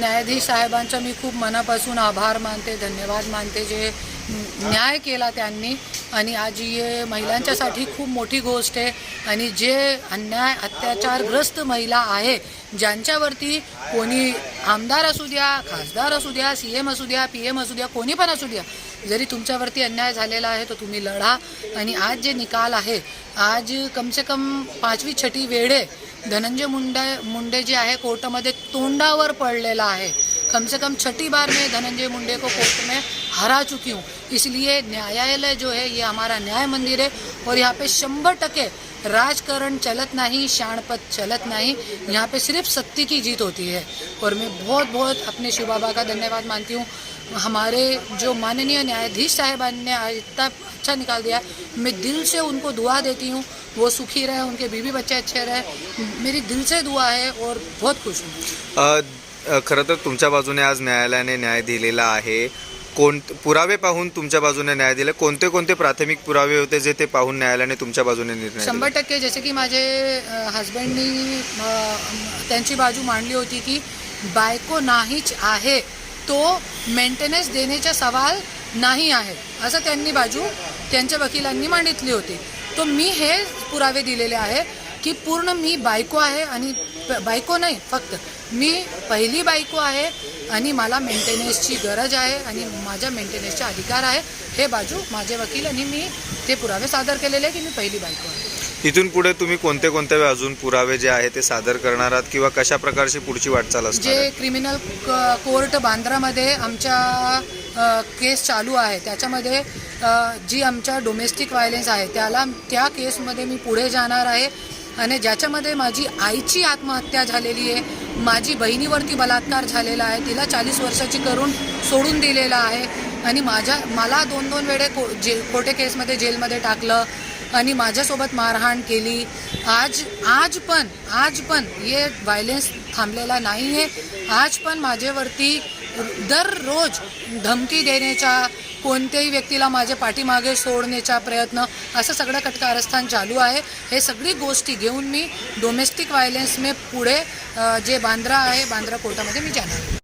न्यायाधीश साहेबांचा मी खूप मनापासून आभार मानते, धन्यवाद मानते. जे न्याय केला त्यांनी आणि आज ही महिलांच्यासाठी खूप मोठी गोष्ट आहे. आणि जे अन्याय अत्याचारग्रस्त महिला आहे, ज्यांच्यावरती कोणी आमदार असू द्या, खासदार असू द्या, CM असू द्या, PM असू द्या, कोणी पण असू द्या, जरी तुमच्यावरती अन्याय झालेला आहे तर तुम्ही लढा. आणि आज जे निकाल आहे, आज कम से कम 5वी-6वी वेळे धनंजय मुंडे जे आहे कोर्टामध्ये तोंडावर पडलेला है. कम से कम 6ठी बार में धनंजय मुंडे को कोर्ट में हरा चुकी हूँ. इसलिए न्यायालय जो है ये हमारा न्याय मंदिर है और यहाँ पे 100% राजकारण चलत नहीं, शाणपत चलत नहीं. यहाँ पे सिर्फ सत्य की जीत होती है. और मैं बहुत बहुत अपने शिव बाबा का धन्यवाद मानती हूँ. हमारे जो माननीय न्यायाधीश साहिबान ने आज इतना अच्छा निकाल दिया, मैं दिल से उनको दुआ देती हूँ. वो सुखी रहे, उनके बीवी बच्चे अच्छे रहे, मेरी दिल से दुआ है और बहुत खुश हूँ. खरं तर तुमच्या बाजूने आज न्यायालयाने न्याय दिलेला आहे. पुरावे पाहून तुमच्या बाजूने न्याय दिला. कोणते कोणते प्राथमिक पुरावे होते जे ते पाहून न्यायालयाने तुमच्या बाजूने निर्णय 100% जसे की माझे हस्बंडनी त्यांची बाजू मांडली होती की बायको नाहीच आहे तो मेंटेनन्स देण्याचा सवाल नाही आहे, असं त्यांनी बाजू त्यांच्या वकिलांनी मांडितली होती. तो मी हे पुरावे दिलेले आहे की पूर्ण मी बायको आहे आणि बायको नाही, फक्त मी पहिली बायको आहे आणि मला मेंटेनन्सची गरज आहे आणि माझ्या मेंटेनन्सचा अधिकार आहे. हे बाजू माझे वकील आणि मी ते पुरावे सादर केलेले की मी पहिली बायको आहे. इथून पुढे तुम्ही कोणते कोणते अजून पुरावे जे आहे ते सादर करणार आहात किंवा कशा प्रकारची पुढची वाटचाल असणार? जे क्रिमिनल कोर्ट बांद्रामध्ये आमच्या केस चालू आहे, त्याच्यामध्ये जी आमच्या डोमेस्टिक व्हायलन्स आहे त्या केसमध्ये मी पुढे जाणार आहे. आणि ज्याच्यामध्ये माझी आईची आत्महत्या झालेली आहे, माझी बहिणीवरती बलात्कार झालेला आहे, तिला 40 वर्षाची करून सोडून दिलेला आहे आणि मला 2-2 वेळे खोटे केसमध्ये जेलमध्ये टाकलं आणि माझ्यासोबत मारहाण केली. आज पण हे व्हायलन्स थांबलेला नाही आहे. आज पण माझ्यावरती दररोज धमकी देण्याचा, कोणत्याही व्यक्तीला माझ्या पाठीमागे सोडण्याचा प्रयत्न, असं सगळं कटकारस्थान चालू आहे. हे सगळी गोष्टी घेऊन मी डोमेस्टिक व्हायलन्स में पुढे जे बांद्रा आहे, बांद्रा कोर्टामध्ये मी जाणार.